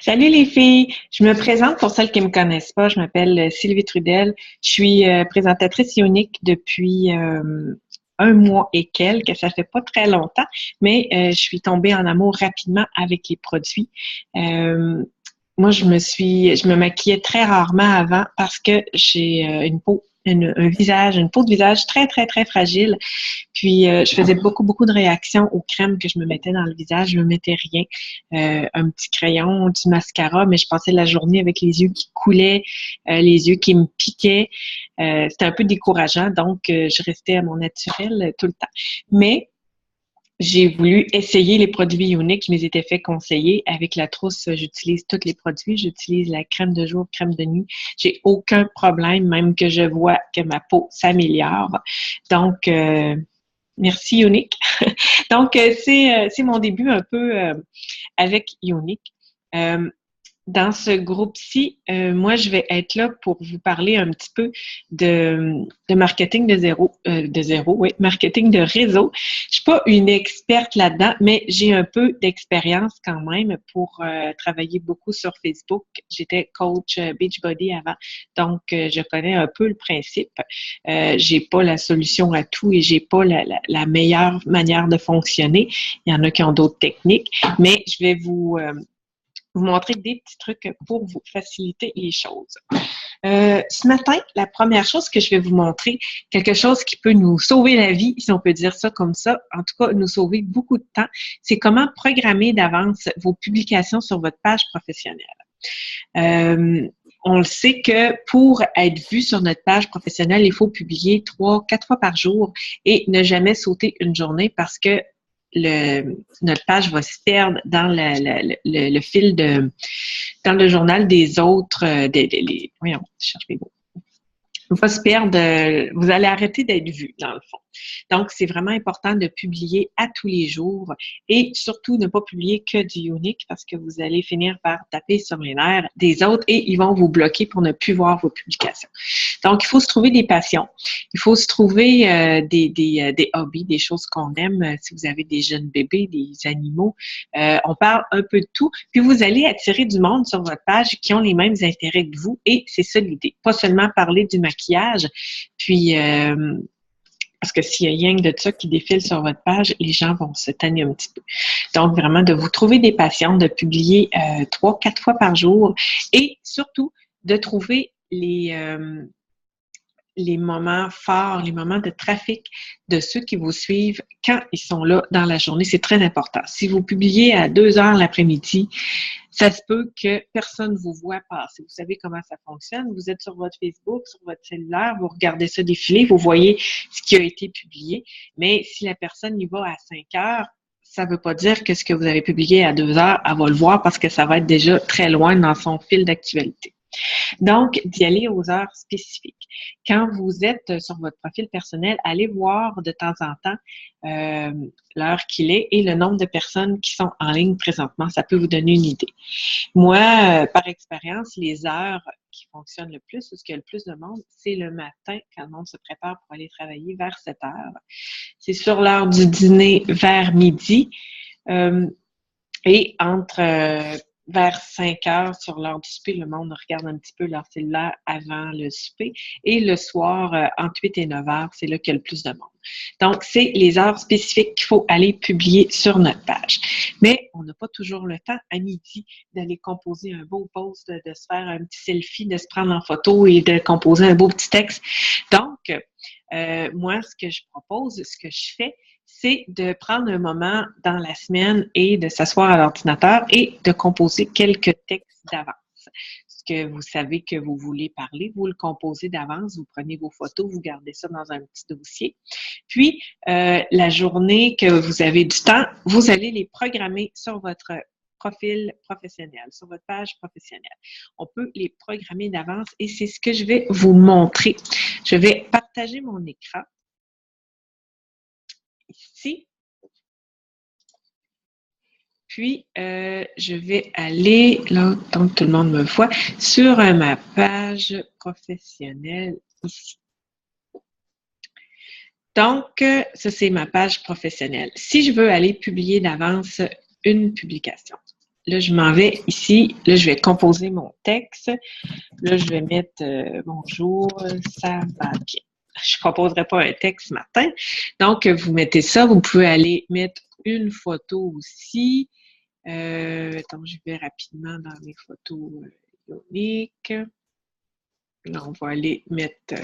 Salut les filles, je me présente pour celles qui me connaissent pas. Je m'appelle Sylvie Trudel. Je suis présentatrice Ionique depuis un mois et quelques. Ça fait pas très longtemps, mais je suis tombée en amour rapidement avec les produits. Euh, Moi, je me maquillais très rarement avant parce que j'ai une peau de visage très, très, très fragile. Puis, je faisais beaucoup de réactions aux crèmes que je me mettais dans le visage. Je me mettais rien. Un petit crayon, du mascara, mais je passais la journée avec les yeux qui coulaient, les yeux qui me piquaient. C'était un peu décourageant, donc je restais à mon naturel tout le temps. Mais j'ai voulu essayer les produits uniques. Je m'étais fait conseiller. Avec la trousse, j'utilise tous les produits. J'utilise la crème de jour, crème de nuit. J'ai aucun problème, même que je vois que ma peau s'améliore. Donc, merci Unique. Donc, c'est mon début un peu avec Unique. Euh, Dans ce groupe-ci, moi, je vais être là pour vous parler un petit peu de marketing oui, marketing de réseau. Je suis pas une experte là-dedans, mais j'ai un peu d'expérience quand même pour travailler beaucoup sur Facebook. J'étais coach Beachbody avant, donc je connais un peu le principe. J'ai pas la solution à tout et j'ai pas la meilleure manière de fonctionner. Il y en a qui ont d'autres techniques, mais je vais vous montrer des petits trucs pour vous faciliter les choses. Ce matin, la première chose que je vais vous montrer, quelque chose qui peut nous sauver la vie, si on peut dire ça comme ça, en tout cas nous sauver beaucoup de temps, c'est comment programmer d'avance vos publications sur votre page professionnelle. On le sait que pour être vu sur notre page professionnelle, il faut publier 3, 4 fois par jour et ne jamais sauter une journée parce que notre page va se perdre dans le fil dans le journal des autres, voyons, je cherche mes mots, va se perdre, vous allez arrêter d'être vu, dans le fond. Donc, c'est vraiment important de publier à tous les jours et surtout ne pas publier que du unique parce que vous allez finir par taper sur les nerfs des autres et ils vont vous bloquer pour ne plus voir vos publications. Donc, il faut se trouver des passions. Il faut se trouver des hobbies, des choses qu'on aime. Si vous avez des jeunes bébés, des animaux, on parle un peu de tout. Puis, vous allez attirer du monde sur votre page qui ont les mêmes intérêts que vous et c'est ça l'idée. Pas seulement parler du maquillage, puis parce que s'il y a rien de ça qui défile sur votre page, les gens vont se tanner un petit peu. Donc, vraiment, de vous trouver des passions, de publier 3, 4 fois par jour et surtout de trouver les moments forts, les moments de trafic de ceux qui vous suivent quand ils sont là dans la journée. C'est très important. Si vous publiez à 2 heures l'après-midi, ça se peut que personne vous voit passer. Vous savez comment ça fonctionne. Vous êtes sur votre Facebook, sur votre cellulaire, vous regardez ça défiler, vous voyez ce qui a été publié. Mais si la personne y va à 5 heures, ça ne veut pas dire que ce que vous avez publié à 2 heures, elle va le voir parce que ça va être déjà très loin dans son fil d'actualité. Donc, d'y aller aux heures spécifiques. Quand vous êtes sur votre profil personnel, allez voir de temps en temps l'heure qu'il est et le nombre de personnes qui sont en ligne présentement. Ça peut vous donner une idée. Moi, par expérience, les heures qui fonctionnent le plus, ou ce qu'il y a le plus de monde, c'est le matin, quand le monde se prépare pour aller travailler vers 7 heures. C'est sur l'heure du dîner vers midi et entre vers 5 heures sur l'heure du souper, le monde regarde un petit peu leur cellulaire avant le souper. Et le soir, entre 8 et 9 heures, c'est là qu'il y a le plus de monde. Donc, c'est les heures spécifiques qu'il faut aller publier sur notre page. Mais on n'a pas toujours le temps à midi d'aller composer un beau post, de se faire un petit selfie, de se prendre en photo et de composer un beau petit texte. Donc, moi, ce que je propose, ce que je fais, c'est de prendre un moment dans la semaine et de s'asseoir à l'ordinateur et de composer quelques textes d'avance. Ce que vous savez que vous voulez parler, vous le composez d'avance, vous prenez vos photos, vous gardez ça dans un petit dossier. Puis, la journée que vous avez du temps, vous allez les programmer sur votre profil professionnel, sur votre page professionnelle. On peut les programmer d'avance et c'est ce que je vais vous montrer. Je vais partager mon écran ici. Puis, je vais aller, là, tant que tout le monde me voit, sur ma page professionnelle ici. Donc, ça, c'est ma page professionnelle. Si je veux aller publier d'avance une publication, là, je m'en vais ici. Là, je vais composer mon texte. Là, je vais mettre bonjour, ça va bien. Je ne composerai pas un texte ce matin. Donc, vous mettez ça. Vous pouvez aller mettre une photo aussi. Attends, je vais rapidement dans mes photos uniques. Là, on va aller mettre...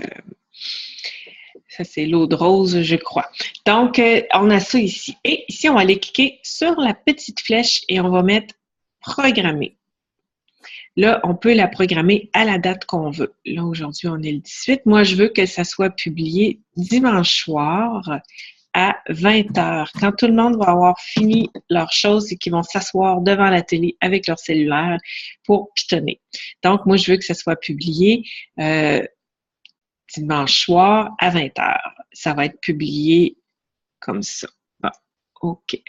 ça, c'est l'eau de rose, je crois. Donc, on a ça ici. Et ici, on va aller cliquer sur la petite flèche et on va mettre « Programmer ». Là, on peut la programmer à la date qu'on veut. Là, aujourd'hui, on est le 18. Moi, je veux que ça soit publié dimanche soir à 20 heures. Quand tout le monde va avoir fini leurs choses et qu'ils vont s'asseoir devant la télé avec leur cellulaire pour pitonner. Donc, moi, je veux que ça soit publié dimanche soir à 20 heures. Ça va être publié comme ça. Bon, OK.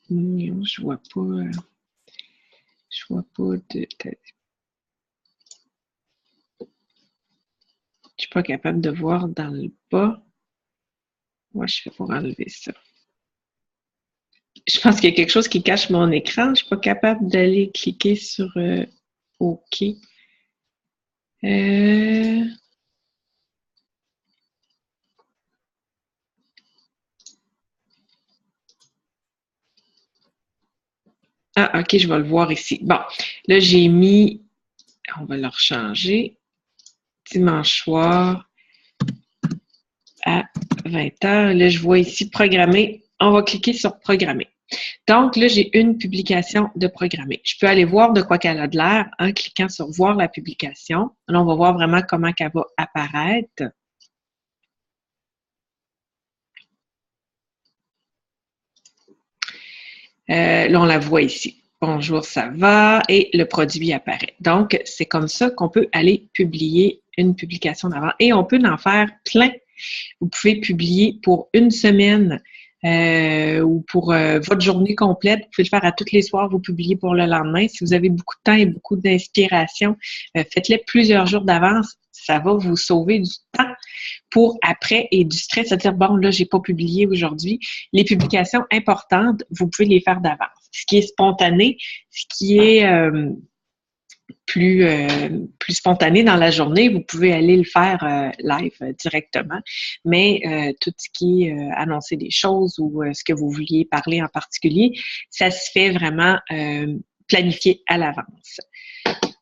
Non, je vois pas. Je vois pas de. Je suis pas capable de voir dans le bas. Moi, je fais pour enlever ça. Je pense qu'il y a quelque chose qui cache mon écran. Je suis pas capable d'aller cliquer sur OK. Ah, OK, je vais le voir ici. Bon, là, j'ai mis, on va le rechanger, dimanche soir à 20 heures. Là, je vois ici programmer. On va cliquer sur programmer. Donc, là, j'ai une publication de programmer. Je peux aller voir de quoi qu'elle a de l'air en cliquant sur voir la publication. Là, on va voir vraiment comment elle va apparaître. Là, on la voit ici. Bonjour, ça va? Et le produit apparaît. Donc, c'est comme ça qu'on peut aller publier une publication d'avant. Et on peut en faire plein. Vous pouvez publier pour une semaine ou pour votre journée complète. Vous pouvez le faire à tous les soirs, vous publiez pour le lendemain. Si vous avez beaucoup de temps et beaucoup d'inspiration, faites-le plusieurs jours d'avance. Ça va vous sauver du temps pour après et du stress, c'est-à-dire, bon, là, j'ai pas publié aujourd'hui. Les publications importantes, vous pouvez les faire d'avance. Ce qui est spontané, ce qui est plus spontané dans la journée, vous pouvez aller le faire live directement. Mais tout ce qui est annoncer des choses ou ce que vous vouliez parler en particulier, ça se fait vraiment planifié à l'avance.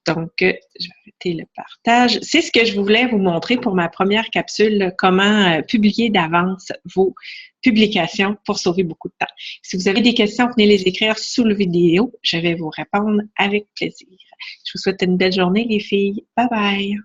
Donc, je vais arrêter le partage. C'est ce que je voulais vous montrer pour ma première capsule, comment publier d'avance vos publications pour sauver beaucoup de temps. Si vous avez des questions, venez les écrire sous la vidéo. Je vais vous répondre avec plaisir. Je vous souhaite une belle journée, les filles. Bye bye!